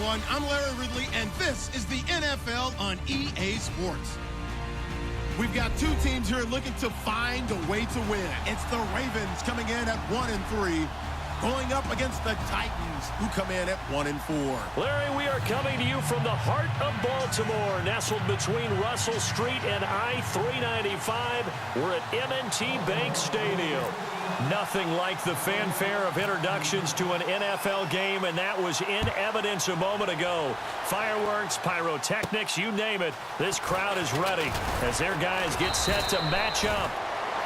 everyone. I'm Larry Ridley, and this is the NFL on EA Sports. We've got two teams here looking to find a way to win. It's the Ravens coming in at 1-3, going up against the Titans, who come in at 1-4. Larry, we are coming to you from the heart of Baltimore, nestled between Russell Street and I-395. We're at M&T Bank Stadium. Nothing like the fanfare of introductions to an NFL game, and that was in evidence a moment ago. Fireworks, pyrotechnics, you name it. This crowd is ready as their guys get set to match up.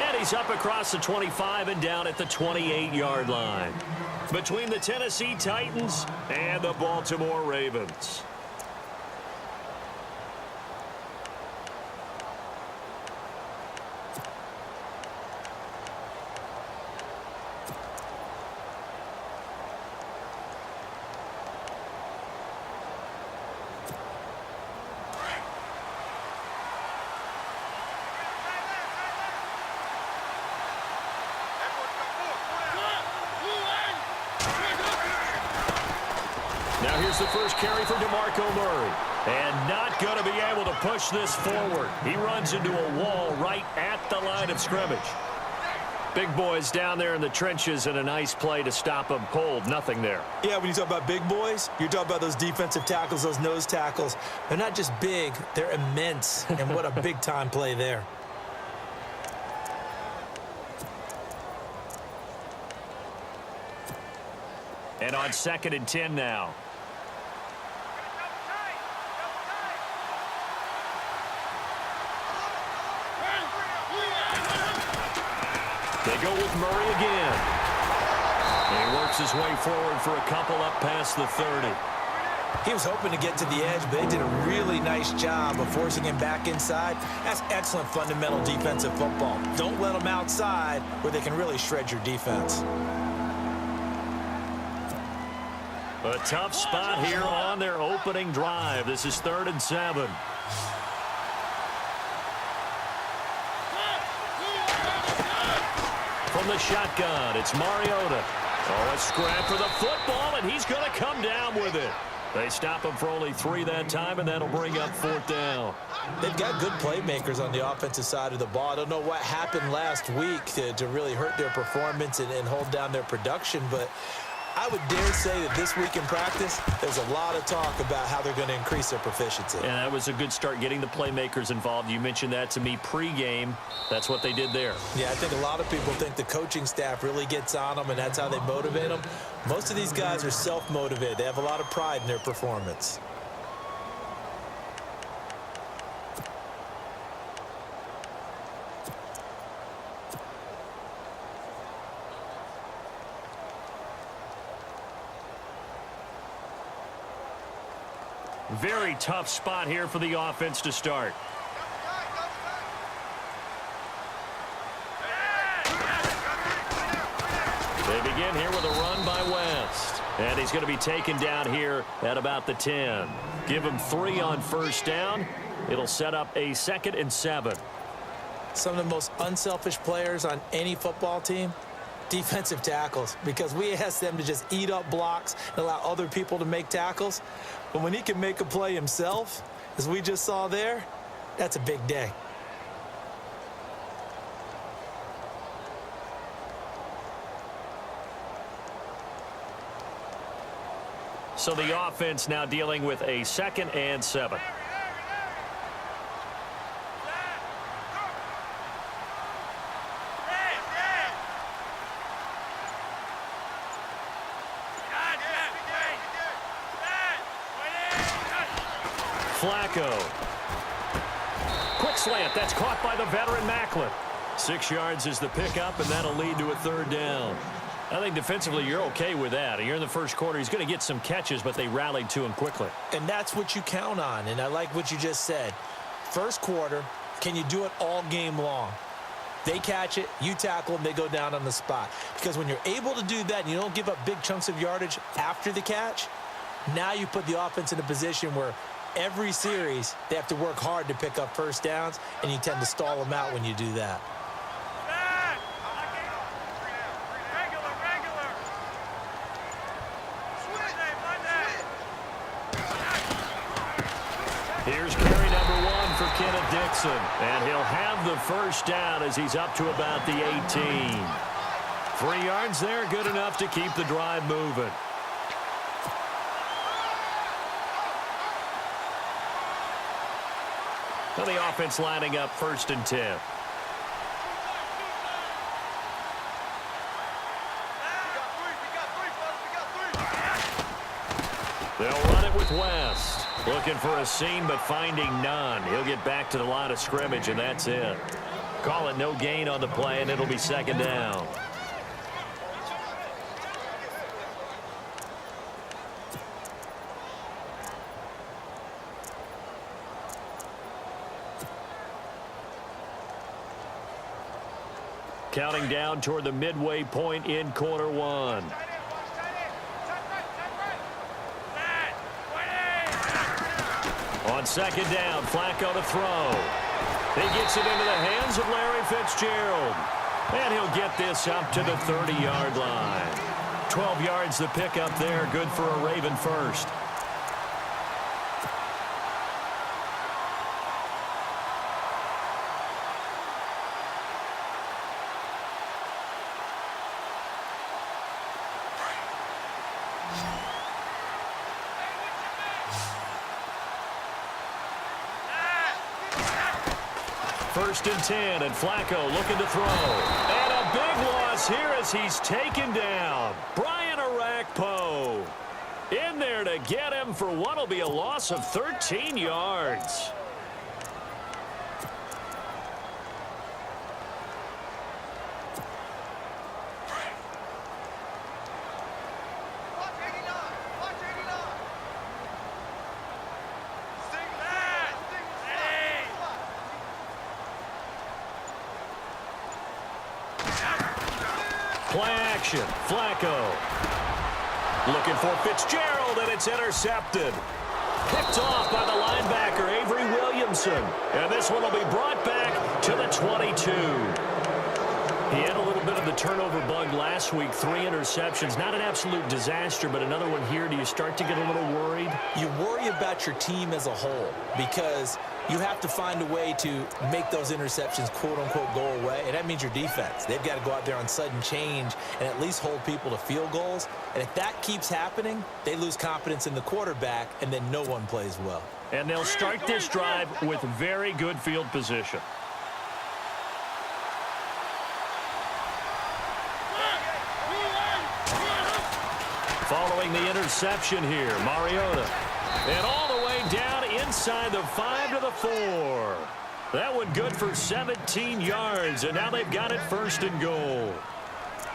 And he's up across the 25 and down at the 28-yard line. Between the Tennessee Titans and the Baltimore Ravens. Now here's the first carry for DeMarco Murray. And not going to be able to push this forward. He runs into a wall right at the line of scrimmage. Big boys down there in the trenches, and a nice play to stop him cold. Nothing there. Yeah, when you talk about big boys, you're talking about those defensive tackles, those nose tackles. They're not just big, they're immense. And what a big-time play there. And on 2nd and 10 now. They go with Murray again. And he works his way forward for a couple up past the 30. He was hoping to get to the edge, but they did a really nice job of forcing him back inside. That's excellent fundamental defensive football. Don't let them outside where they can really shred your defense. A tough spot here on their opening drive. This is 3rd and 7. From the shotgun, it's Mariota. Oh, a scrap for the football, and he's going to come down with it. They stop him for only 3 that time, and that'll bring up 4th down. They've got good playmakers on the offensive side of the ball. I don't know what happened last week to really hurt their performance and hold down their production, but I would dare say that this week in practice, there's a lot of talk about how they're going to increase their proficiency. And that was a good start getting the playmakers involved. You mentioned that to me pregame. That's what they did there. Yeah, I think a lot of people think the coaching staff really gets on them, and that's how they motivate them. Most of these guys are self-motivated. They have a lot of pride in their performance. Very tough spot here for the offense to start. They begin here with a run by West. And he's going to be taken down here at about the 10. Give him 3 on 1st down. It'll set up a 2nd and 7. Some of the most unselfish players on any football team, defensive tackles, because we ask them to just eat up blocks and allow other people to make tackles. But when he can make a play himself, as we just saw there, that's a big day. So the offense now dealing with a 2nd and 7. Flacco. Quick slant. That's caught by the veteran Maclin. 6 yards is the pickup, and that'll lead to a 3rd down. I think defensively you're okay with that. You're in the first quarter. He's going to get some catches, but they rallied to him quickly. And that's what you count on, and I like what you just said. First quarter, can you do it all game long? They catch it, you tackle them, they go down on the spot. Because when you're able to do that and you don't give up big chunks of yardage after the catch, now you put the offense in a position where every series they have to work hard to pick up first downs, and you tend to stall them out when you do that. Here's carry number 1 for Kenneth Dixon. And he'll have the first down as he's up to about the 18. 3 yards there, good enough to keep the drive moving. Now the offense lining up 1st and 10. They'll run it with West. Looking for a seam, but finding none. He'll get back to the line of scrimmage, and that's it. Call it no gain on the play, and it'll be 2nd down. Counting down toward the midway point in quarter 1. On 2nd down, Flacco to throw. He gets it into the hands of Larry Fitzgerald. And he'll get this up to the 30-yard line. 12 yards to pick up there, good for a Raven first. First and 10, and Flacco looking to throw. And a big loss here as he's taken down. Brian Orakpo in there to get him for what will be a loss of 13 yards. Play action. Flacco looking for Fitzgerald, and it's intercepted. Picked off by the linebacker, Avery Williamson. And this one will be brought back to the 22. He had a little bit of the turnover bug last week, 3 interceptions. Not an absolute disaster, but another one here. Do you start to get a little worried? You worry about your team as a whole because you have to find a way to make those interceptions, quote-unquote, go away, and that means your defense. They've got to go out there on sudden change and at least hold people to field goals. And if that keeps happening, they lose confidence in the quarterback, and then no one plays well. And they'll start this drive with very good field position. Following the interception here, Mariota. And all the way down inside the 5 to the 4. That one good for 17 yards, and now they've got it 1st and goal.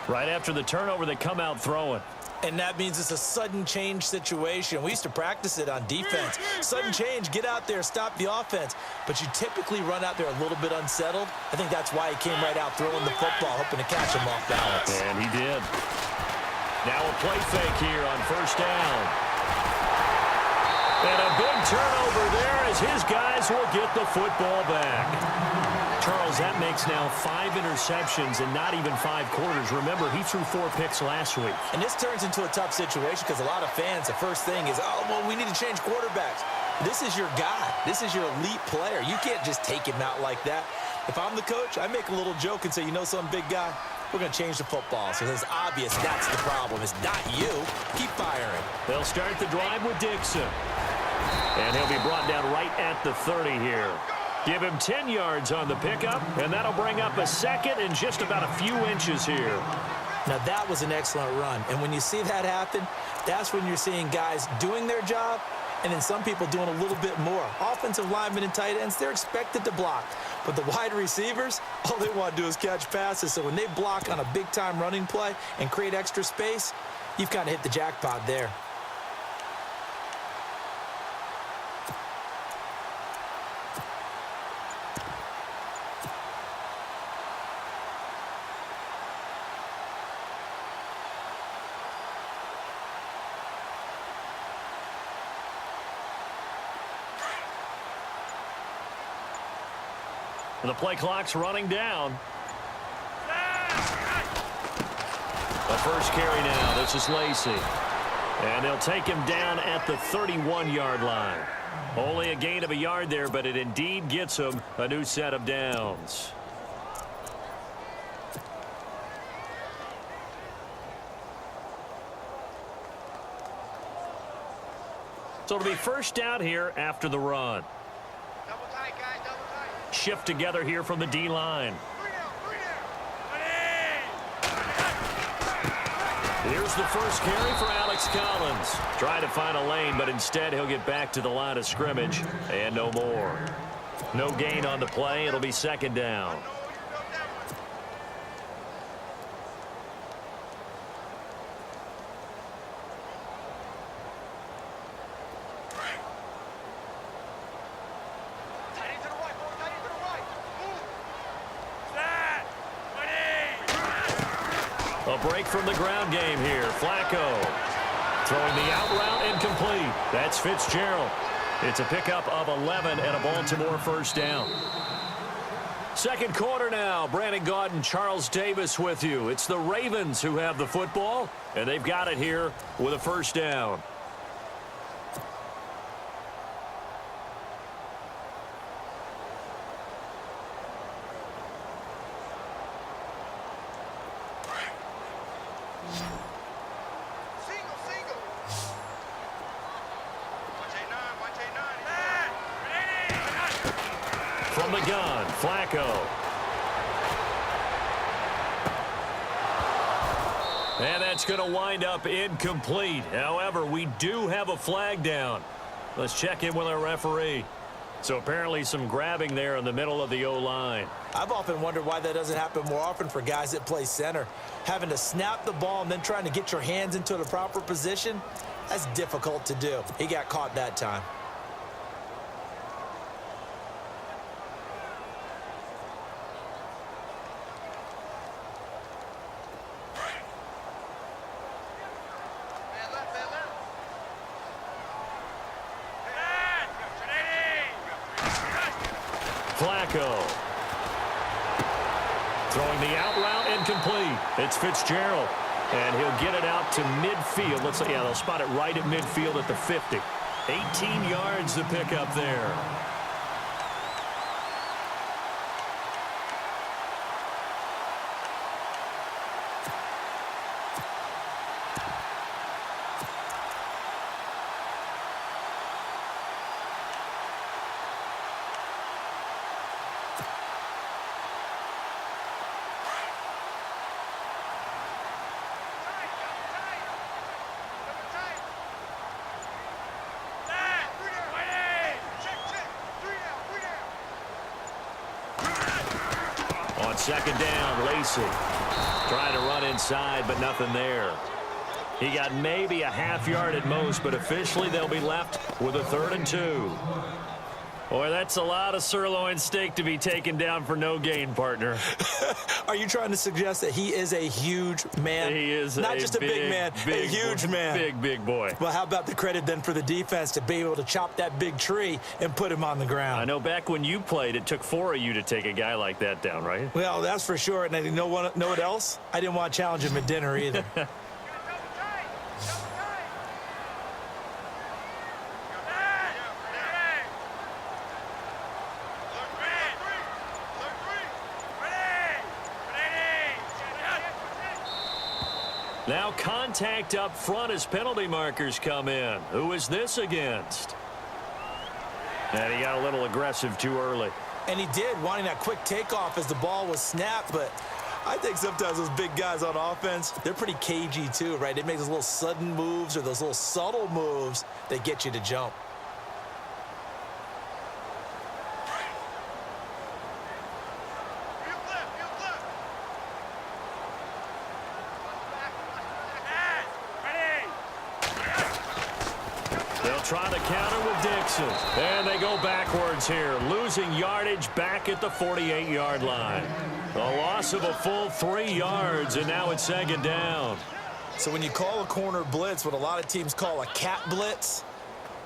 Right after the turnover, they come out throwing. And that means it's a sudden change situation. We used to practice it on defense. Sudden change, get out there, stop the offense. But you typically run out there a little bit unsettled. I think that's why he came right out throwing the football, hoping to catch him off balance. And he did. Now a play fake here on 1st down. And a big turnover there as his guys will get the football back. Charles, that makes now 5 interceptions in not even 5 quarters. Remember, he threw 4 picks last week. And this turns into a tough situation because a lot of fans, the first thing is, oh, well, we need to change quarterbacks. This is your guy. This is your elite player. You can't just take him out like that. If I'm the coach, I make a little joke and say, you know something, big guy? We're going to change the football. So it's obvious that's the problem. It's not you. Keep firing. They'll start the drive with Dixon. And he'll be brought down right at the 30 here. Give him 10 yards on the pickup, and that'll bring up a 2nd and just about a few inches here. Now, that was an excellent run. And when you see that happen, that's when you're seeing guys doing their job and then some people doing a little bit more. Offensive linemen and tight ends, they're expected to block. But the wide receivers, all they want to do is catch passes. So when they block on a big-time running play and create extra space, you've kind of hit the jackpot there. The play clock's running down. The first carry now. This is Lacy. And they'll take him down at the 31-yard line. Only a gain of a yard there, but it indeed gets them a new set of downs. So it'll be first down here after the run. Double tight, guys, double tight. Shift together here from the D-line. Here's the first carry for Alex Collins. Trying to find a lane, but instead he'll get back to the line of scrimmage and no more. No gain on the play. It'll be second down. A break from the ground game here. Flacco throwing the out route incomplete. That's Fitzgerald. It's a pickup of 11 and a Baltimore first down. Second quarter now. Brandon Gaudin and Charles Davis with you. It's the Ravens who have the football, and they've got it here with a first down. From the gun, Flacco. And that's going to wind up incomplete. However, we do have a flag down. Let's check in with our referee. So apparently some grabbing there in the middle of the O-line. I've often wondered why that doesn't happen more often for guys that play center. Having to snap the ball and then trying to get your hands into the proper position, that's difficult to do. He got caught that time. Flacco throwing the out route incomplete. It's Fitzgerald, and he'll get it out to midfield. Let's say, yeah, they'll spot it right at midfield at the 50. 18 yards to pick up there. Second down, Lacy trying to run inside, but nothing there. He got maybe a half yard at most, but officially they'll be left with a 3rd and 2. Boy, that's a lot of sirloin steak to be taken down for no gain, partner. Are you trying to suggest that he is a huge man? He is not just a big man, a huge man. Big boy. Well, how about the credit then for the defense to be able to chop that big tree and put him on the ground? I know back when you played, it took 4 of you to take a guy like that down, right? Well, that's for sure. And you know what else? I didn't want to challenge him at dinner either. Now contact up front as penalty markers come in. Who is this against? And he got a little aggressive too early. And he did, wanting that quick takeoff as the ball was snapped. But I think sometimes those big guys on offense, they're pretty cagey too, right? They make those little sudden moves or those little subtle moves that get you to jump. Trying to counter with Dixon. And they go backwards here, losing yardage back at the 48-yard line. A loss of a full 3 yards, and now it's second down. So when you call a corner blitz, what a lot of teams call a cat blitz,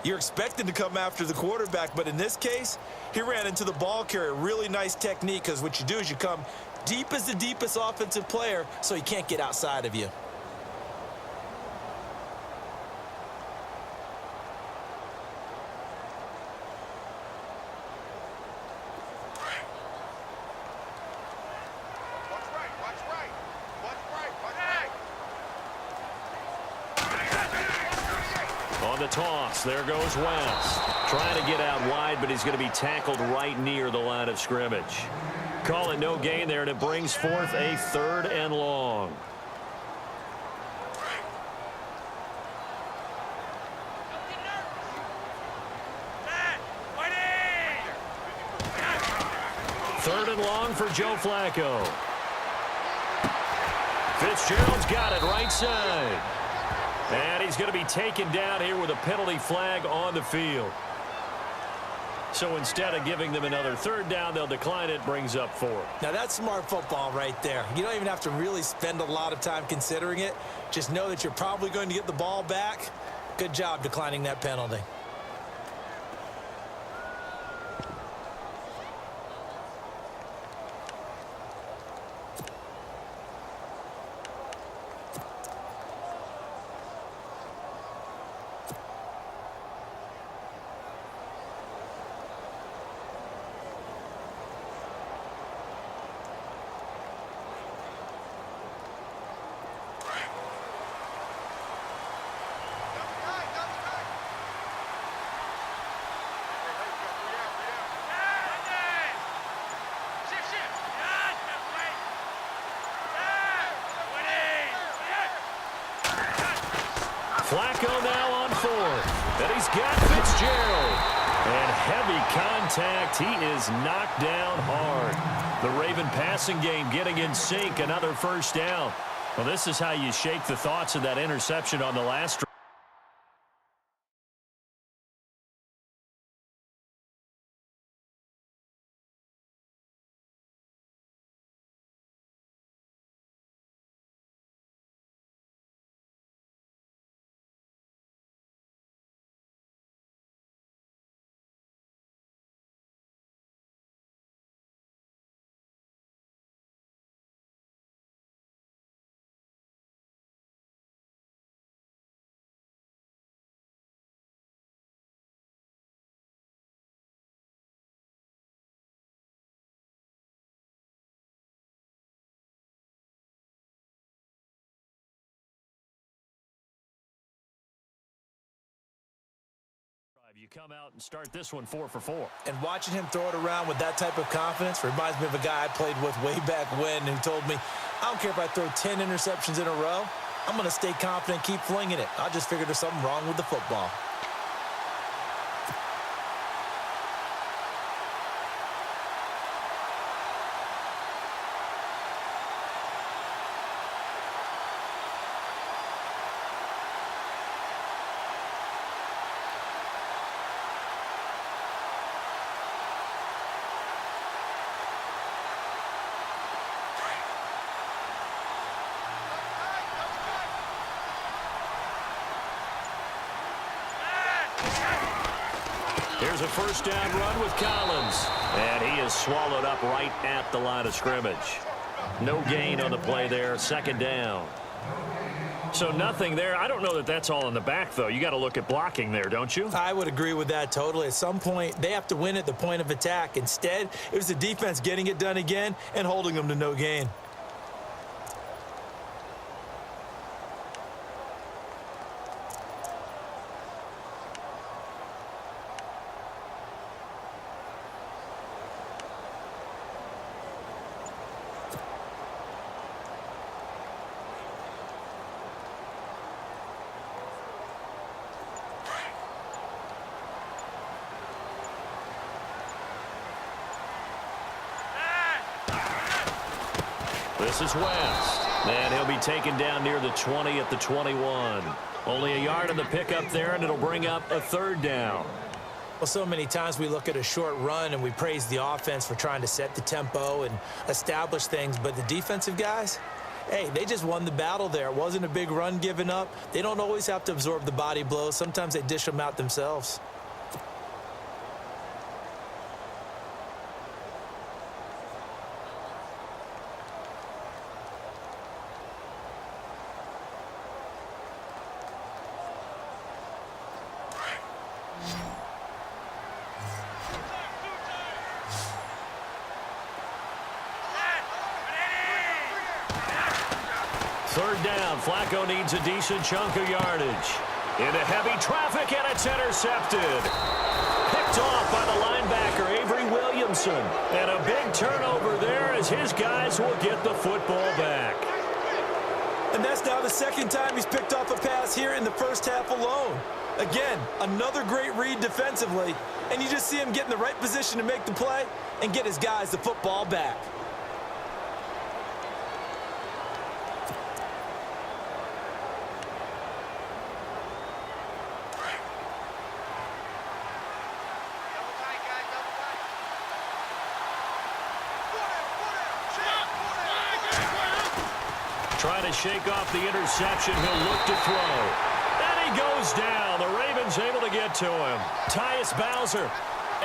you're expected to come after the quarterback. But in this case, he ran into the ball carrier. Really nice technique, because what you do is you come deep as the deepest offensive player so he can't get outside of you. On the toss, there goes West. Trying to get out wide, but he's going to be tackled right near the line of scrimmage. Call it no gain there, and it brings forth a 3rd and long. Third and long for Joe Flacco. Fitzgerald's got it right side. And he's going to be taken down here with a penalty flag on the field. So instead of giving them another 3rd down, they'll decline it. Brings up 4. Now, that's smart football right there. You don't even have to really spend a lot of time considering it. Just know that you're probably going to get the ball back. Good job declining that penalty. Flacco now on 4th. And he's got Fitzgerald. And heavy contact. He is knocked down hard. The Raven passing game getting in sync. Another 1st down. Well, this is how you shake the thoughts of that interception on the last drive. You come out and start this one 4 for 4. And watching him throw it around with that type of confidence reminds me of a guy I played with way back when who told me, I don't care if I throw 10 interceptions in a row. I'm going to stay confident, keep flinging it. I just figured there's something wrong with the football. Here's a 1st down run with Collins. And he is swallowed up right at the line of scrimmage. No gain on the play there. 2nd down. So nothing there. I don't know that that's all in the back, though. You got to look at blocking there, don't you? I would agree with that totally. At some point, they have to win at the point of attack. Instead, it was the defense getting it done again and holding them to no gain. This is West. And he'll be taken down near the 20 at the 21. Only a yard on the pickup there, and it'll bring up a 3rd down. Well, so many times we look at a short run and we praise the offense for trying to set the tempo and establish things. But the defensive guys, hey, they just won the battle there. It wasn't a big run given up. They don't always have to absorb the body blows. Sometimes they dish them out themselves. Third down. Flacco needs a decent chunk of yardage. Into heavy traffic, and it's intercepted. Picked off by the linebacker, Avery Williamson. And a big turnover there as his guys will get the football back. And that's now the second time he's picked off a pass here in the first half alone. Again, another great read defensively, and you just see him get in the right position to make the play and get his guys the football back. Double tight, guys, double tight. Trying to shake off the interception. He'll look to throw. And he goes down. The Ravens able to get to him. Tyus Bowser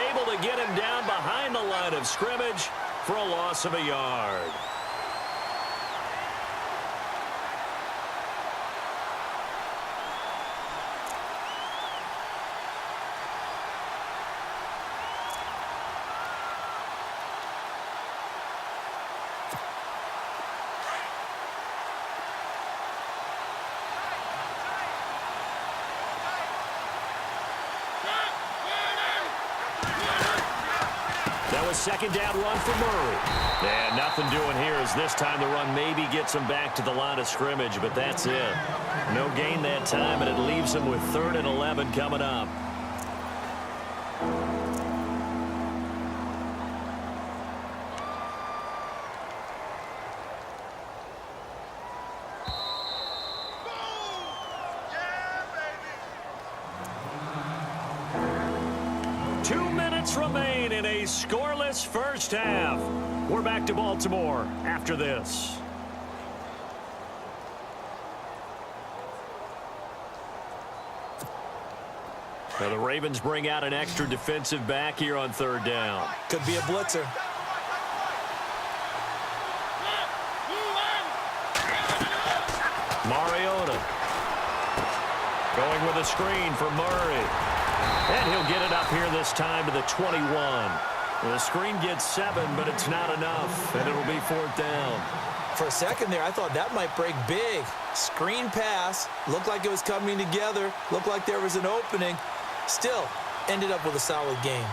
able to get him down behind the line of scrimmage for a loss of a yard. That was second down run for Murray. And nothing doing here as this time the run maybe gets him back to the line of scrimmage, but that's it. No gain that time, and it leaves him with 3rd and 11 coming up. Remain in a scoreless first half. We're back to Baltimore after this. Now the Ravens bring out an extra defensive back here on 3rd down. Could be a blitzer. Mariota going with a screen for Murray. And he'll get it up here this time to the 21. The screen gets 7, but it's not enough, and it'll be 4th down. For a second there, I thought that might break big. Screen pass. Looked like it was coming together. Looked like there was an opening. Still, ended up with a solid game.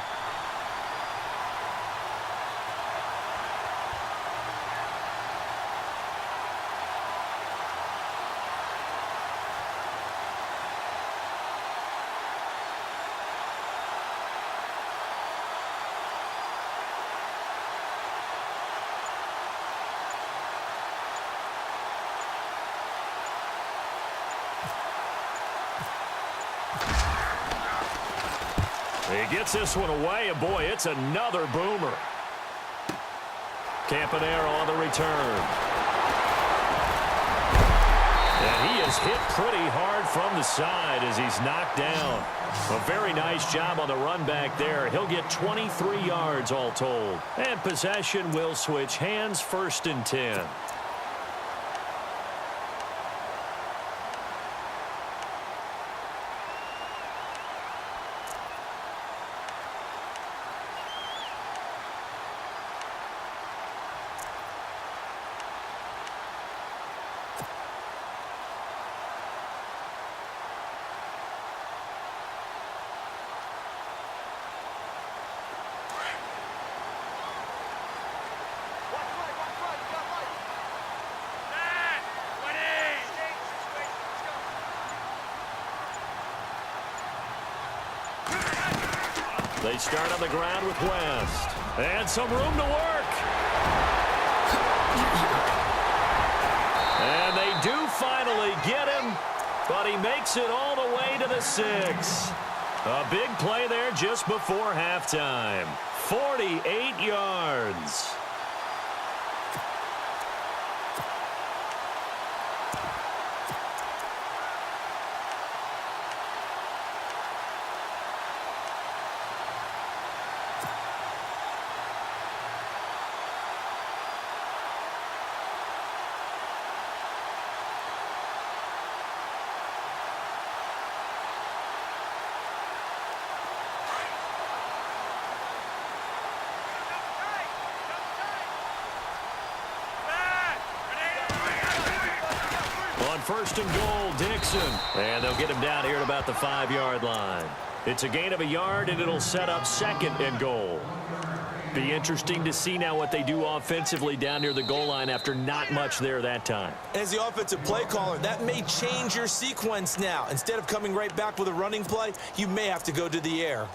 He gets this one away, and boy, it's another boomer. Campanaro on the return. And he is hit pretty hard from the side as he's knocked down. A very nice job on the run back there. He'll get 23 yards all told. And possession will switch hands, 1st and 10. They start on the ground with West. And some room to work. And they do finally get him, but he makes it all the way to the 6. A big play there just before halftime. 48 yards. first and goal, Dixon. And they'll get him down here at about the 5-yard line. It's a gain of a yard, and it'll set up second and goal. Be interesting to see now what they do offensively down near the goal line after not much there that time. As the offensive play caller, that may change your sequence now. Instead of coming right back with a running play, you may have to go to the air.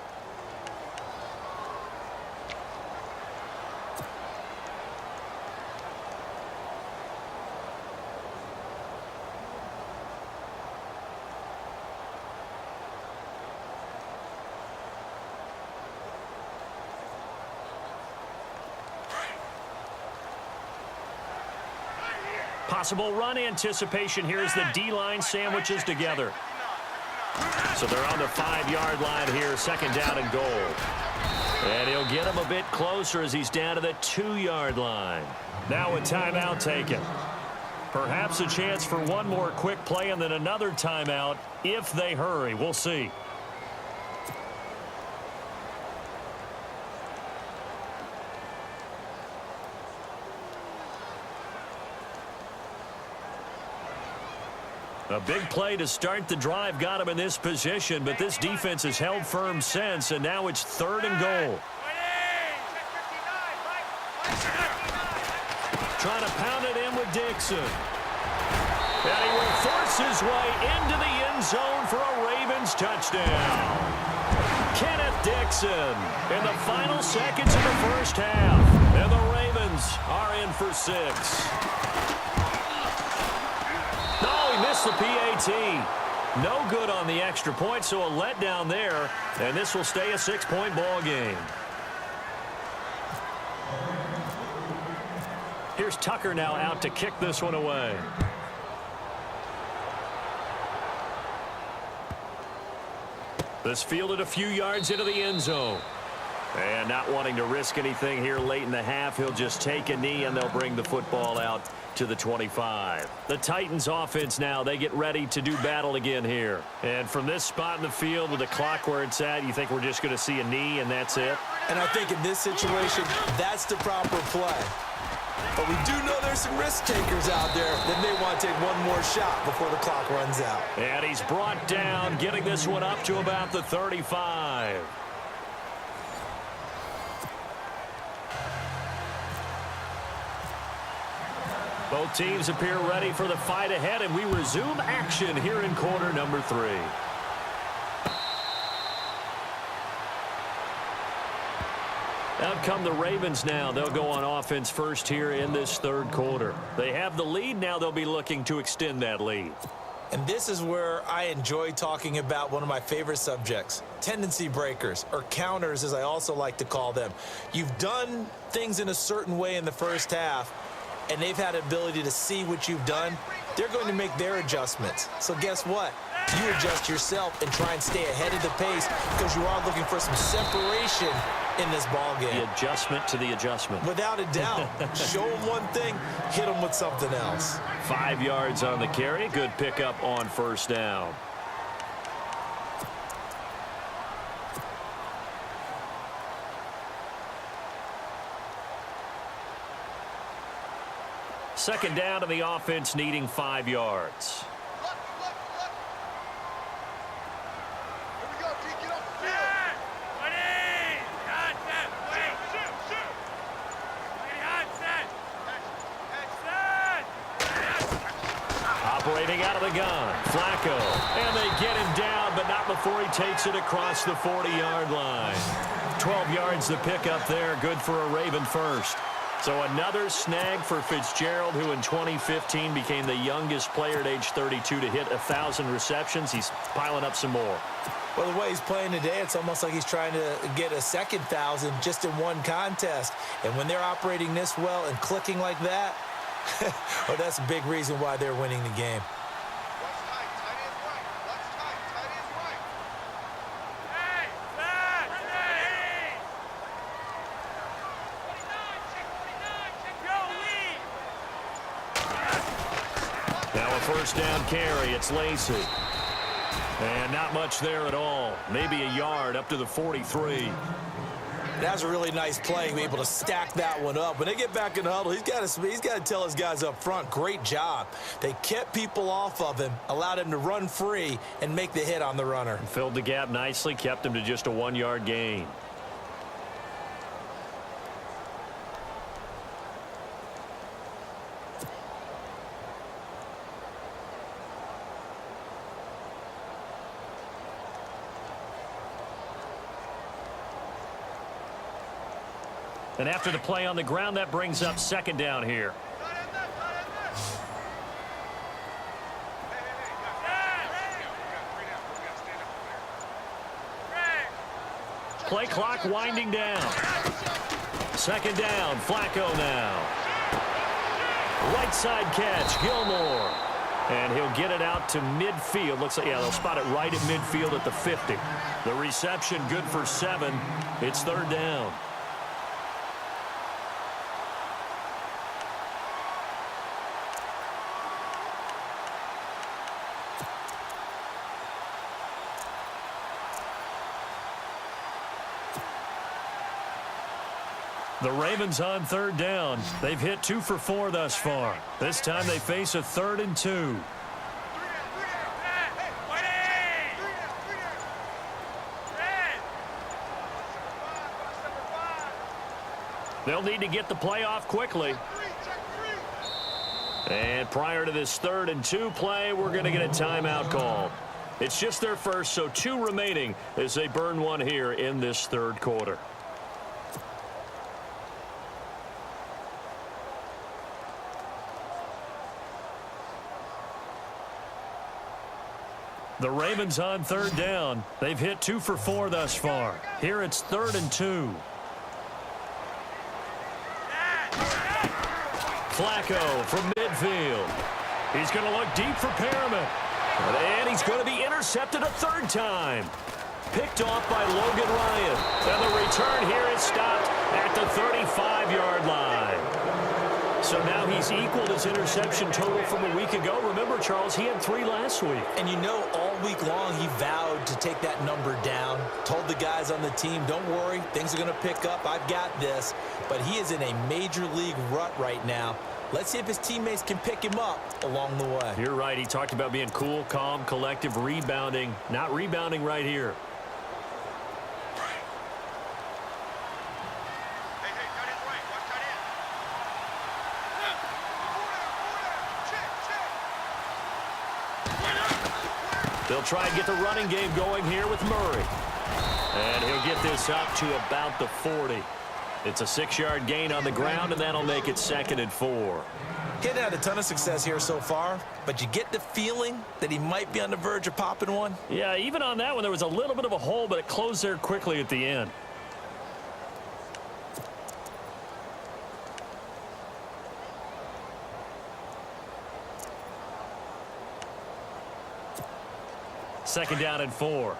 Possible run anticipation here as the D-line sandwiches together. So they're on the 5-yard line here, second down and goal. And he'll get him a bit closer as he's down to the 2-yard line. Now a timeout taken. Perhaps a chance for one more quick play and then another timeout if they hurry. We'll see. A big play to start the drive got him in this position, but this defense has held firm since, and now it's third and goal. Trying to pound it in with Dixon. And he will force his way into the end zone for a Ravens touchdown. Kenneth Dixon in the final seconds of the first half. And the Ravens are in for 6. Missed the PAT. No good on the extra point, so a letdown there, and this will stay a 6-point ball game. Here's Tucker now out to kick this one away. This fielded a few yards into the end zone. And not wanting to risk anything here late in the half, he'll just take a knee and they'll bring the football out to the 25. The Titans offense now, they get ready to do battle again here. And from this spot in the field with the clock where it's at, you think we're just going to see a knee and that's it? And I think in this situation, that's the proper play. But we do know there's some risk takers out there that may want to take one more shot before the clock runs out. And he's brought down, getting this one up to about the 35. Both teams appear ready for the fight ahead, and we resume action here in quarter number 3. Out come the Ravens now. They'll go on offense first here in this third quarter. They have the lead. Now they'll be looking to extend that lead. And this is where I enjoy talking about one of my favorite subjects, tendency breakers, or counters as I also like to call them. You've done things in a certain way in the first half, and they've had the ability to see what you've done. They're going to make their adjustments. So guess what? You adjust yourself and try and stay ahead of the pace because you are looking for some separation in this ball game. The adjustment to the adjustment. Without a doubt. Show them one thing, hit them with something else. 5 yards on the carry. Good pickup on first down. Second down to the offense, needing 5 yards. Operating out of the gun, Flacco. And they get him down, but not before he takes it across the 40-yard line. 12 yards to pick up there, good for a Raven first. So another snag for Fitzgerald, who in 2015 became the youngest player at age 32 to hit 1,000 receptions. He's piling up some more. Well, the way he's playing today, it's almost like he's trying to get a second 1,000 just in one contest. And when they're operating this well and clicking like that, well, that's a big reason why they're winning the game. First down carry, it's Lacy. And not much there at all. Maybe a yard up to the 43. That was a really nice play, able to stack that one up. When they get back in the huddle, he's got to tell his guys up front, great job. They kept people off of him, allowed him to run free and make the hit on the runner. Filled the gap nicely, kept him to just a 1-yard gain. And after the play on the ground, that brings up second down here. Play clock winding down. Second down, Flacco now. Right side catch, Gilmore. And he'll get it out to midfield. Looks like, yeah, they'll spot it right at midfield at the 50. The reception good for 7. It's third down. The Ravens on third down. They've hit 2 for 4 thus far. This time they face a 3rd and 2. They'll need to get the play off quickly. And prior to this 3rd and 2 play, we're going to get a timeout called. It's just their first, so 2 remaining as they burn one here in this 3rd quarter. The Ravens on third down. They've hit 2 for 4 thus far. Here it's 3rd and 2. Flacco from midfield. He's going to look deep for Perriman. And he's going to be intercepted a 3rd time. Picked off by Logan Ryan. And the return here is stopped at the 35-yard line. So now he's equaled his interception total from a week ago. Remember, Charles, he had 3 last week. And you know, all week long he vowed to take that number down. Told the guys on the team, don't worry, things are going to pick up. I've got this. But he is in a major league rut right now. Let's see if his teammates can pick him up along the way. You're right. He talked about being cool, calm, collective, rebounding. Not rebounding right here. They'll try and get the running game going here with Murray. And he'll get this up to about the 40. It's a 6-yard gain on the ground, and that'll make it 2nd and 4. He hasn't had a ton of success here so far, but you get the feeling that he might be on the verge of popping one. Yeah, even on that one, there was a little bit of a hole, but it closed there quickly at the end. Second down and 4.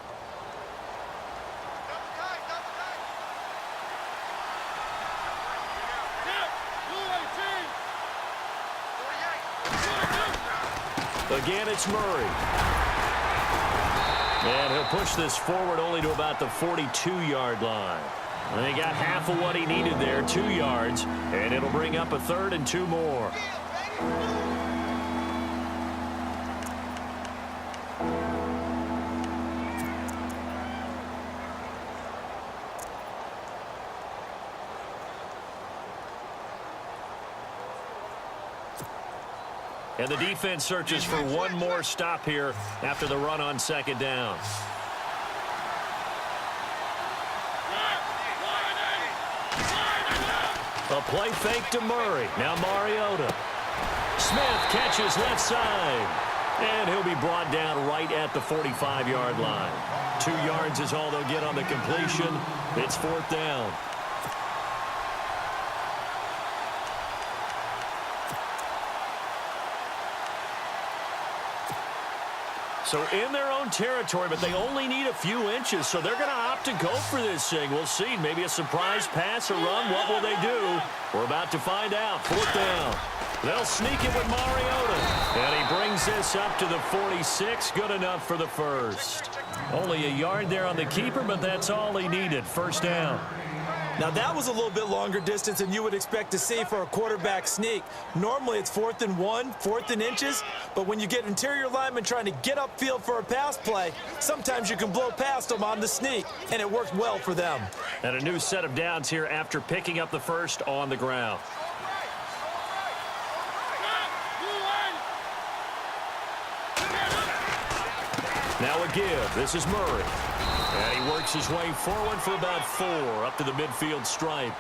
Again, it's Murray. And he'll push this forward only to about the 42-yard line. And he got half of what he needed there, 2 yards. And it'll bring up a 3rd and 2 more. And the defense searches for one more stop here after the run on second down. A play fake to Murray. Now Mariota. Smith catches left side. And he'll be brought down right at the 45-yard line. 2 yards is all they'll get on the completion. It's 4th down. So in their own territory, but they only need a few inches, so they're going to opt to go for this thing. We'll see. Maybe a surprise pass or run. What will they do? We're about to find out. 4th down. They'll sneak it with Mariota. And he brings this up to the 46. Good enough for the first. Only a yard there on the keeper, but that's all he needed. 1st down. Now, that was a little bit longer distance than you would expect to see for a quarterback sneak. Normally, it's 4th and 1, 4th and inches, but when you get interior linemen trying to get upfield for a pass play, sometimes you can blow past them on the sneak, and it worked well for them. And a new set of downs here after picking up the first on the ground. Now a give. This is Murray. And he works his way forward for about 4 up to the midfield stripe.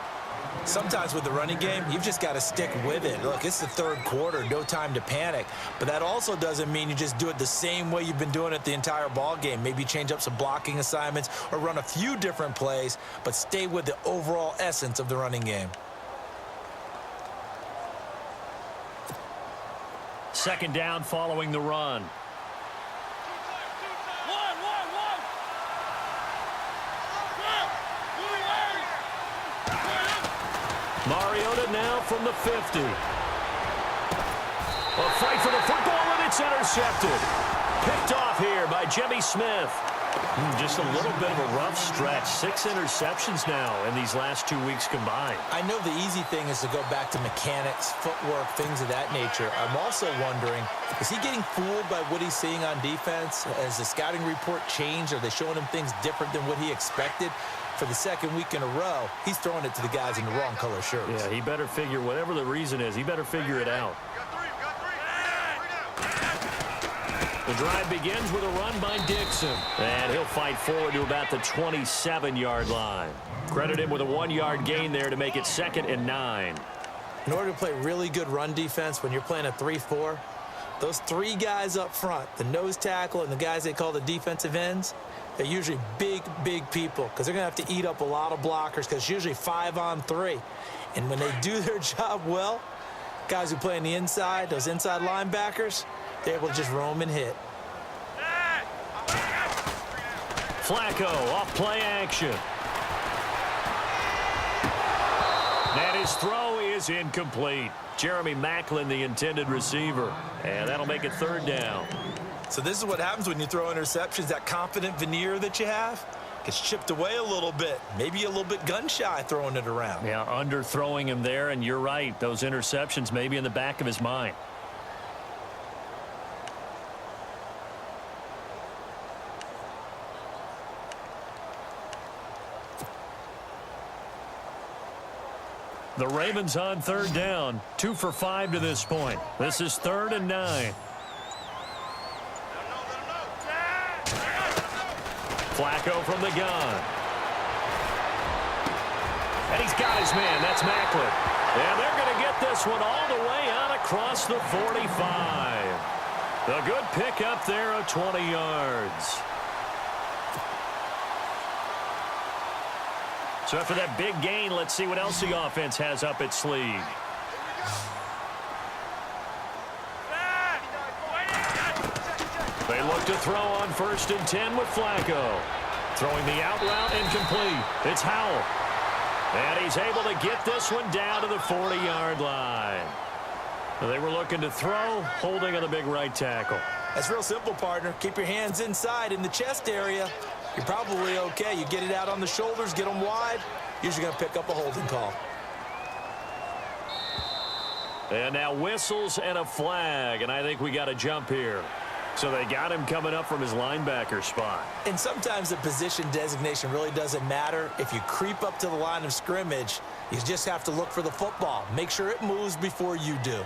Sometimes with the running game, you've just got to stick with it. Look, it's the third quarter, no time to panic. But that also doesn't mean you just do it the same way you've been doing it the entire ball game. Maybe change up some blocking assignments or run a few different plays, but stay with the overall essence of the running game. Second down following the run. Mariota now from the 50. A fight for the football, and it's intercepted. Picked off here by Jimmy Smith. Just a little bit of a rough stretch. 6 interceptions now in these last 2 weeks combined. I know the easy thing is to go back to mechanics, footwork, things of that nature. I'm also wondering, is he getting fooled by what he's seeing on defense? Has the scouting report changed? Are they showing him things different than what he expected? For the second week in a row, he's throwing it to the guys in the wrong color shirts. Yeah, he better figure, whatever the reason is, he better figure it out. The drive begins with a run by Dixon. And he'll fight forward to about the 27-yard line. Credit him with a 1-yard gain there to make it 2nd and 9. In order to play really good run defense when you're playing a 3-4, those 3 guys up front, the nose tackle and the guys they call the defensive ends, they're usually big, big people because they're going to have to eat up a lot of blockers because it's usually 5 on 3. And when they do their job well, guys who play on the inside, those inside linebackers, they're able to just roam and hit. Flacco off play action. And his throw is incomplete. Jeremy Maclin, the intended receiver. And that'll make it 3rd down. So this is what happens when you throw interceptions. That confident veneer that you have gets chipped away a little bit. Maybe a little bit gun-shy throwing it around. Yeah, underthrowing him there, and you're right. Those interceptions may be in the back of his mind. The Ravens on 3rd down. 2 for 5 to this point. This is 3rd and 9. Flacco from the gun. And he's got his man. That's Maclin. And they're going to get this one all the way out across the 45. A good pickup there of 20 yards. So after that big gain, let's see what else the offense has up its sleeve. They look to throw on 1st and 10 with Flacco. Throwing the out route incomplete. It's Howell. And he's able to get this one down to the 40-yard line. They were looking to throw, holding on the big right tackle. That's real simple, partner. Keep your hands inside in the chest area. You're probably okay. You get it out on the shoulders, get them wide. Usually going to pick up a holding call. And now whistles and a flag, and I think we got a jump here. So they got him coming up from his linebacker spot. And sometimes the position designation really doesn't matter. If you creep up to the line of scrimmage, you just have to look for the football. Make sure it moves before you do.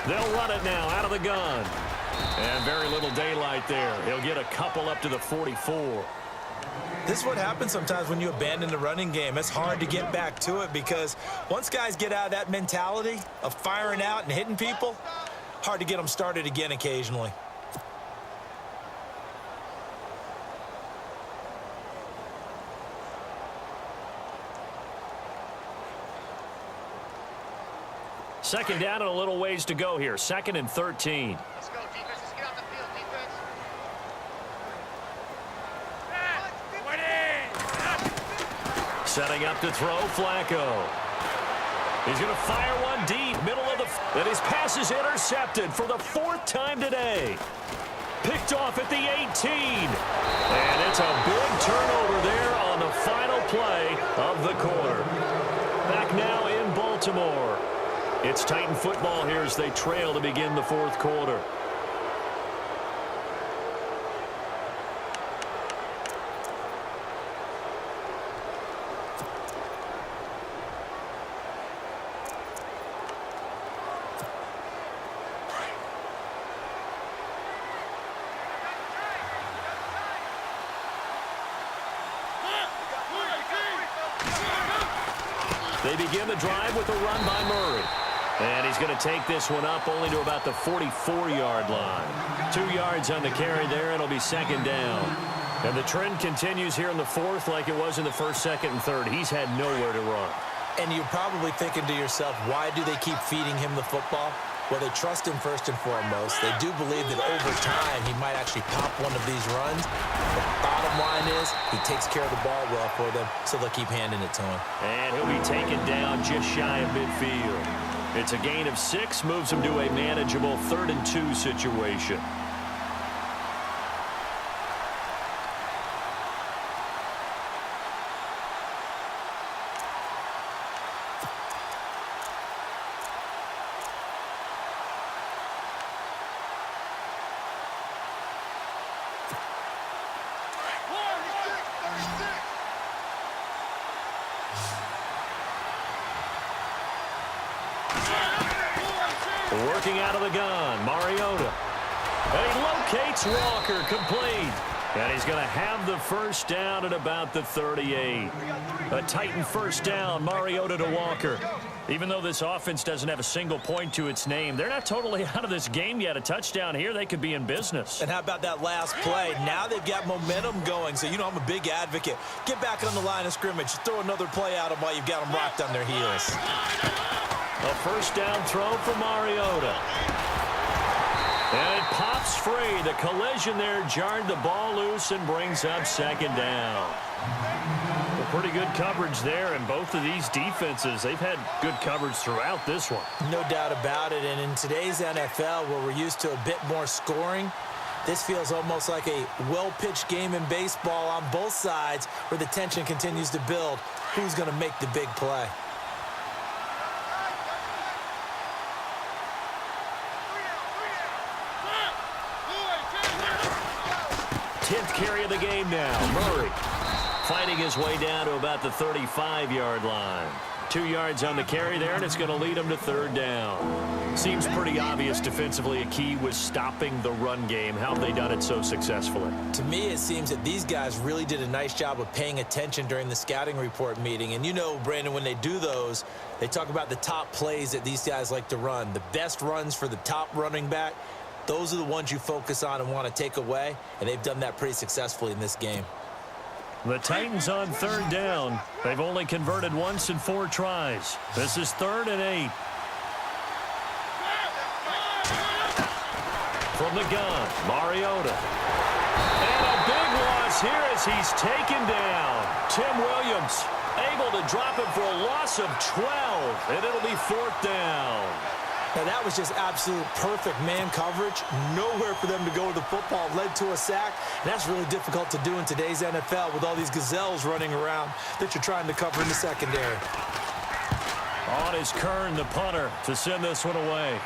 They'll run it now out of the gun. And very little daylight there. He'll get a couple up to the 44. This is what happens sometimes when you abandon the running game. It's hard to get back to it because once guys get out of that mentality of firing out and hitting people, hard to get them started again occasionally. second down and a little ways to go here. 2nd and 13. Let's go, defense. Let's get on the field, defense. Setting up to throw, Flacco. He's going to fire one deep, middle of the... And his pass is intercepted for the 4th time today. Picked off at the 18. And it's a big turnover there on the final play of the quarter. Back now in Baltimore. It's Titan football here as they trail to begin the 4th quarter. They begin the drive with a run by Murray. And he's going to take this one up only to about the 44-yard line. 2 yards on the carry there. It'll be 2nd down. And the trend continues here in the 4th like it was in the 1st, 2nd, and 3rd. He's had nowhere to run. And you're probably thinking to yourself, why do they keep feeding him the football? Well, they trust him first and foremost. They do believe that over time he might actually pop one of these runs. The bottom line is he takes care of the ball well for them, so they'll keep handing it to him. And he'll be taken down just shy of midfield. It's a gain of 6, moves him to a manageable 3rd and 2 situation. Working out of the gun, Mariota. And he locates Walker, complete. And he's going to have the first down at about the 38. A Titan first down, Mariota to Walker. Even though this offense doesn't have a single point to its name, they're not totally out of this game yet. A touchdown here, they could be in business. And how about that last play? Now they've got momentum going. So, you know, I'm a big advocate. Get back on the line of scrimmage. Throw another play at them while you've got them rocked on their heels. A first down throw for Mariota. And it pops free. The collision there jarred the ball loose and brings up 2nd down. Well, pretty good coverage there, and both of these defenses, they've had good coverage throughout this one. No doubt about it. And in today's NFL, where we're used to a bit more scoring, this feels almost like a well-pitched game in baseball on both sides where the tension continues to build. Who's going to make the big play? 10th carry of the game now. Murray fighting his way down to about the 35-yard line. 2 yards on the carry there, and it's going to lead him to 3rd down. Seems pretty obvious defensively a key was stopping the run game. How have they done it so successfully? To me, it seems that these guys really did a nice job of paying attention during the scouting report meeting. And you know, Brandon, when they do those, they talk about the top plays that these guys like to run. The best runs for the top running back, those are the ones you focus on and want to take away, and they've done that pretty successfully in this game. The Titans on 3rd down. They've only converted once in 4 tries. This is 3rd and 8. From the gun, Mariota. And a big loss here as he's taken down. Tim Williams able to drop him for a loss of 12, and it'll be 4th down. Now, that was just absolute perfect man coverage. Nowhere for them to go with the football. Led to a sack. And that's really difficult to do in today's NFL with all these gazelles running around that you're trying to cover in the secondary. On is Kern, the punter, to send this one away.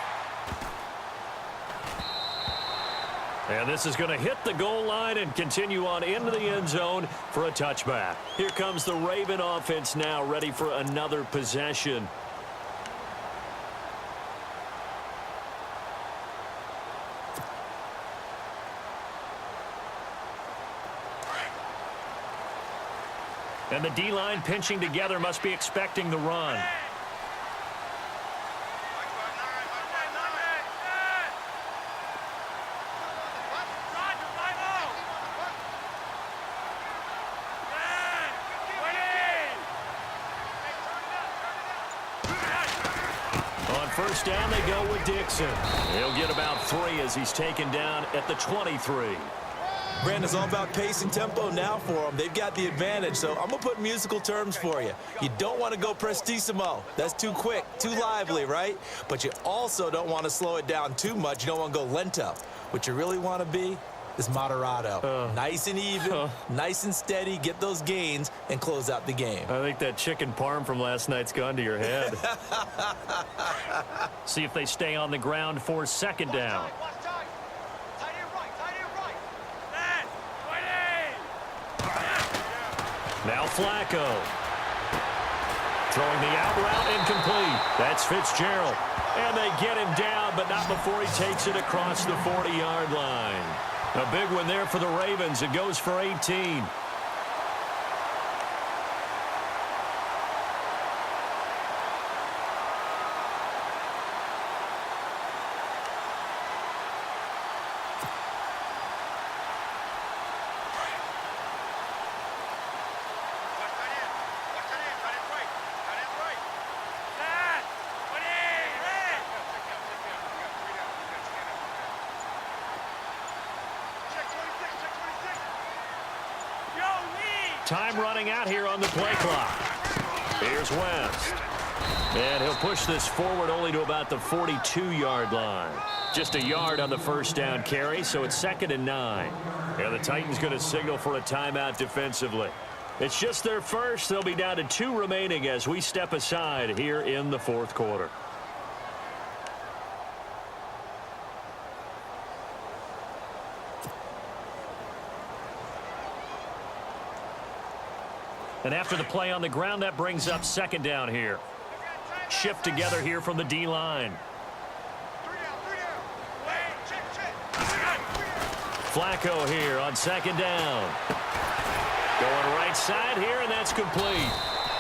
And this is going to hit the goal line and continue on into the end zone for a touchback. Here comes the Raven offense now, ready for another possession. And the D-line pinching together, must be expecting the run. On first down, they go with Dixon. He'll get about 3 as he's taken down at the 23. Brandon, it's all about pace and tempo now for them. They've got the advantage, so I'm going to put musical terms for you. You don't want to go prestissimo. That's too quick, too lively, right? But you also don't want to slow it down too much. You don't want to go lento. What you really want to be is moderato. Nice and even, nice and steady, get those gains, and close out the game. I think that chicken parm from last night's gone to your head. See if they stay on the ground for second down. Now Flacco. Throwing the out route incomplete. That's Fitzgerald. And they get him down, but not before he takes it across the 40-yard line. A big one there for the Ravens. It goes for 18. Time running out here on the play clock. Here's West. And he'll push this forward only to about the 42-yard line. Just a yard on the first down carry, so it's 2nd and 9. And the Titans going to signal for a timeout defensively. It's just their first. They'll be down to 2 remaining as we step aside here in the fourth quarter. And after the play on the ground, that brings up second down here. Shift together here from the D-line. Flacco here on second down. Going right side here, and that's complete.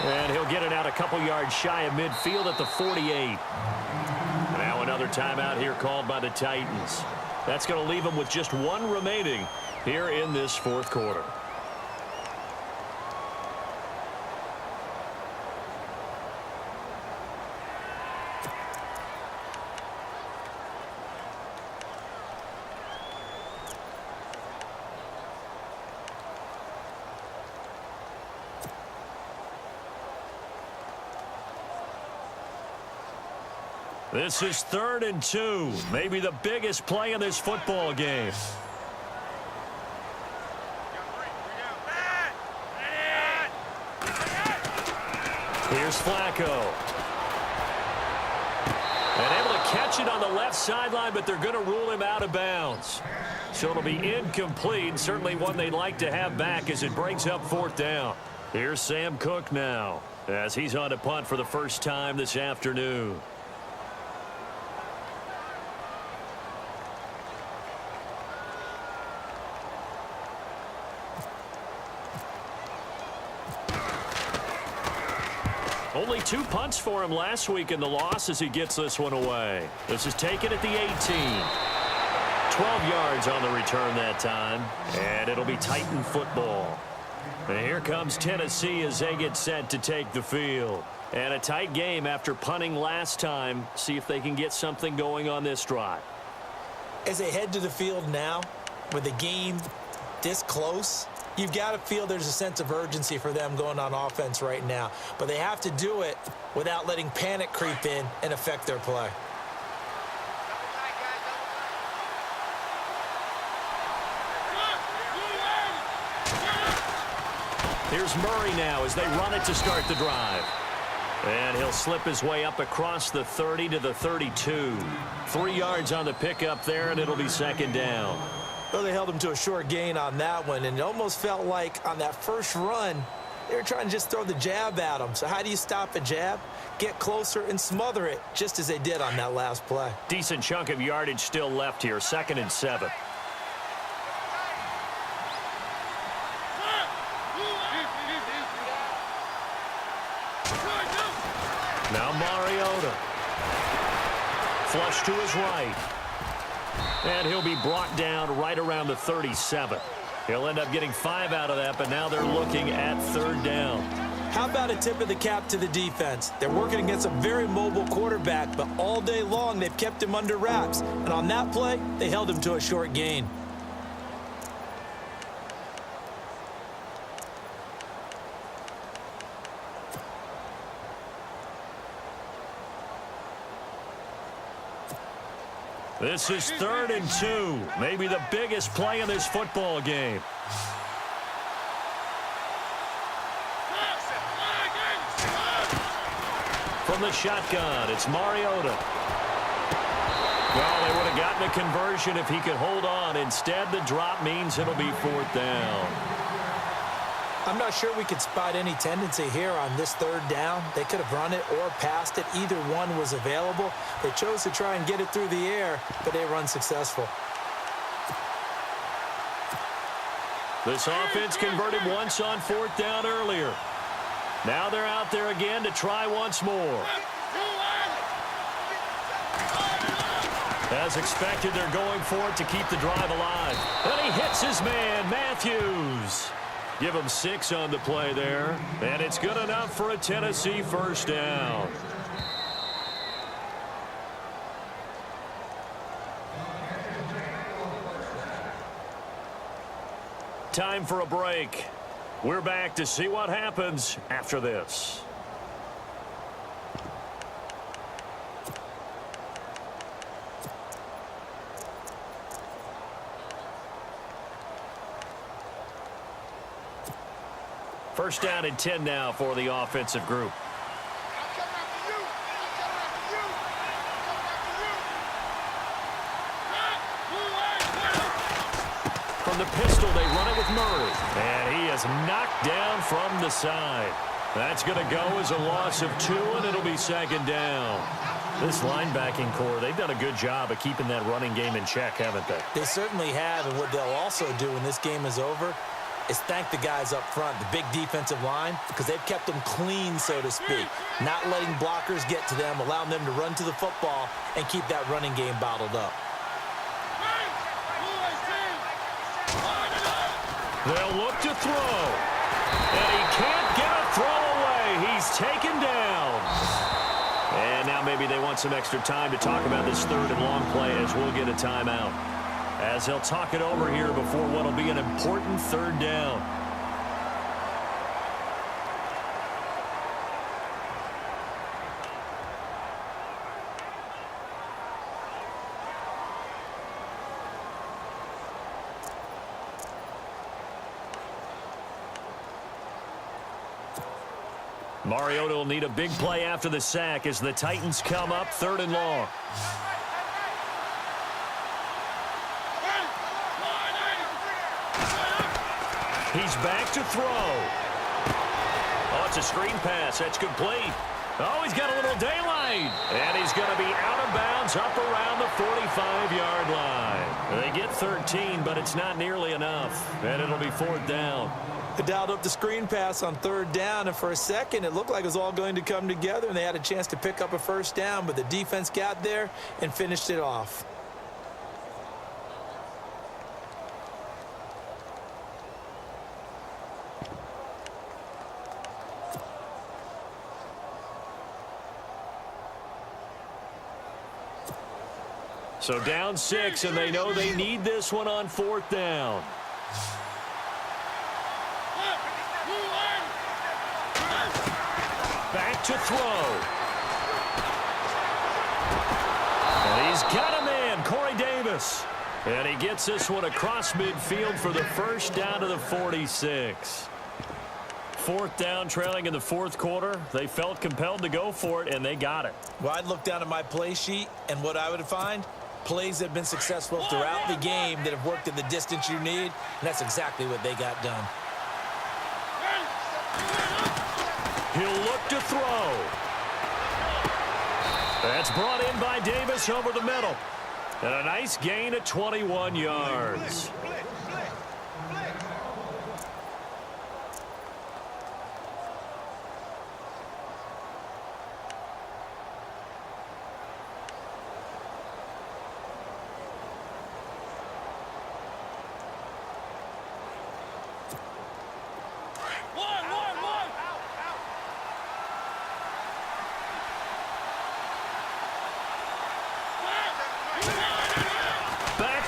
And he'll get it out a couple yards shy of midfield at the 48. Now another timeout here called by the Titans. That's going to leave them with just 1 remaining here in this fourth quarter. This is 3rd and 2, maybe the biggest play in this football game. Here's Flacco. And able to catch it on the left sideline, but they're going to rule him out of bounds. So it'll be incomplete, certainly one they'd like to have back as it brings up 4th down. Here's Sam Cook now as he's on to punt for the first time this afternoon. Only 2 punts for him last week in the loss as he gets this one away. This is taken at the 18. 12 yards on the return that time, and it'll be Titan football. And here comes Tennessee as they get set to take the field. And a tight game after punting last time. See if they can get something going on this drive. As they head to the field now, with the game this close, you've got to feel there's a sense of urgency for them going on offense right now. But they have to do it without letting panic creep in and affect their play. Here's Murray now as they run it to start the drive. And he'll slip his way up across the 30 to the 32. 3 yards on the pickup there, and it'll be second down. Well, they held him to a short gain on that one, and it almost felt like on that first run, they were trying to just throw the jab at him. So how do you stop a jab? Get closer and smother it, just as they did on that last play. Decent chunk of yardage still left here, 2nd and 7. Now Mariota. Flush to his right. And he'll be brought down right around the 37. He'll end up getting 5 out of that, but now they're looking at 3rd down. How about a tip of the cap to the defense? They're working against a very mobile quarterback, but all day long they've kept him under wraps. And on that play, they held him to a short gain. This is 3rd and 2, maybe the biggest play in this football game. From the shotgun, it's Mariota. Well, they would have gotten a conversion if he could hold on. Instead, the drop means it'll be 4th down. I'm not sure we could spot any tendency here on this 3rd down. They could have run it or passed it. Either one was available. They chose to try and get it through the air, but they were unsuccessful. This offense converted once on 4th down earlier. Now they're out there again to try once more. As expected, they're going for it to keep the drive alive. And he hits his man, Matthews. Give him 6 on the play there. And it's good enough for a Tennessee 1st down. Time for a break. We're back to see what happens after this. First down and 10 now for the offensive group. From the pistol, they run it with Murray. And he is knocked down from the side. That's going to go as a loss of 2, and it'll be 2nd down. This linebacking core, they've done a good job of keeping that running game in check, haven't they? They certainly have, and what they'll also do when this game is over is thank the guys up front, the big defensive line, because they've kept them clean, so to speak, not letting blockers get to them, allowing them to run to the football and keep that running game bottled up. They'll look to throw. And he can't get a throw away. He's taken down. And now maybe they want some extra time to talk about this 3rd and long play as we'll get a timeout. As he'll talk it over here before what will be an important 3rd down. Mariota will need a big play after the sack as the Titans come up 3rd and long. He's back to throw. Oh, it's a screen pass. That's complete. Oh, he's got a little daylight. And he's going to be out of bounds up around the 45-yard line. They get 13, but it's not nearly enough. And it'll be 4th down. They dialed up the screen pass on 3rd down, and for a second it looked like it was all going to come together, and they had a chance to pick up a 1st down, but the defense got there and finished it off. So down 6, and they know they need this one on 4th down. Back to throw. And he's got a man, Corey Davis. And he gets this one across midfield for the 1st down to the 46. 4th down, trailing in the 4th quarter. They felt compelled to go for it, and they got it. Well, I'd look down at my play sheet, and what I would find, plays that have been successful throughout the game that have worked at the distance you need, and that's exactly what they got done. He'll look to throw. That's brought in by Davis over the middle. And a nice gain at 21 yards.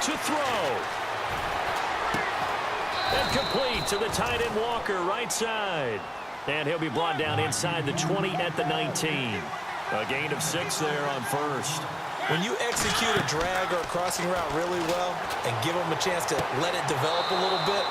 to throw. And complete to the tight end Walker, right side. And he'll be brought down inside the 20 at the 19. A gain of 6 there on first. When you execute a drag or a crossing route really well and give them a chance to let it develop a little bit,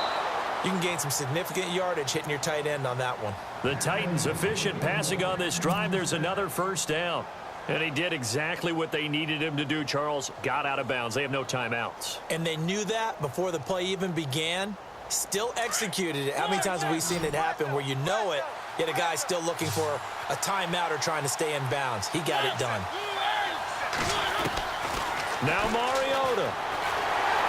you can gain some significant yardage hitting your tight end on that one. The Titans efficient passing on this drive. There's another first down. And he did exactly what they needed him to do, Charles. Got out of bounds. They have no timeouts. And they knew that before the play even began. Still executed it. How many times have we seen it happen where you know it, yet a guy's still looking for a timeout or trying to stay in bounds? He got it done. Now Mariota.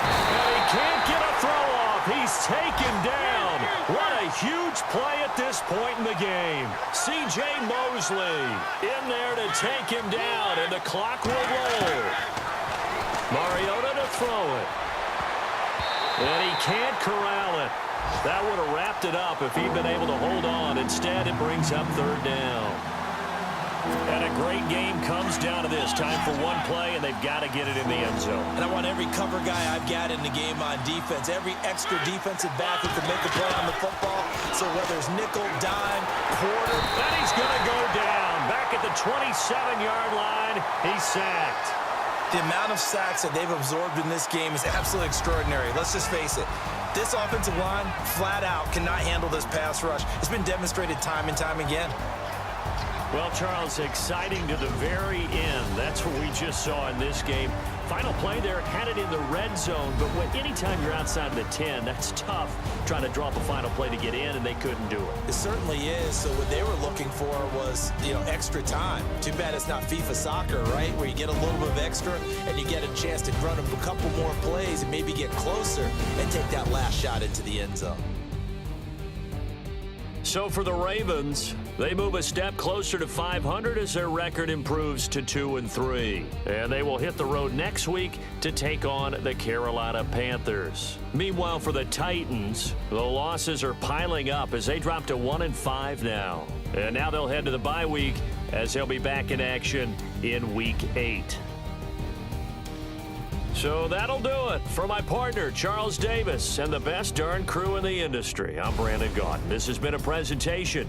And he can't get a throw off. He's taken down. What a huge play at this point in the game. C.J. Mosley in there to take him down, and the clock will roll. Mariota to throw it. And he can't corral it. That would have wrapped it up if he'd been able to hold on. Instead, it brings up third down. And a great game comes down to this. Time for one play, and they've got to get it in the end zone. And I want every cover guy I've got in the game on defense, every extra defensive back who can make a play on the football. So whether it's nickel, dime, quarter. And he's going to go down. Back at the 27-yard line, he's sacked. The amount of sacks that they've absorbed in this game is absolutely extraordinary. Let's just face it. This offensive line, flat out, cannot handle this pass rush. It's been demonstrated time and time again. Well, Charles, exciting to the very end. That's what we just saw in this game. Final play there, had it in the red zone, but anytime you're outside of the 10, that's tough trying to drop a final play to get in, and they couldn't do it. It certainly is. So what they were looking for was, extra time. Too bad it's not FIFA soccer, right, where you get a little bit of extra and you get a chance to run a couple more plays and maybe get closer and take that last shot into the end zone. So for the Ravens, they move a step closer to 500 as their record improves to 2-3. And they will hit the road next week to take on the Carolina Panthers. Meanwhile, for the Titans, the losses are piling up as they drop to 1-5 now. And now they'll head to the bye week as they'll be back in action in Week 8. So that'll do it. For my partner, Charles Davis, and the best darn crew in the industry, I'm Brandon Gaudin. This has been a presentation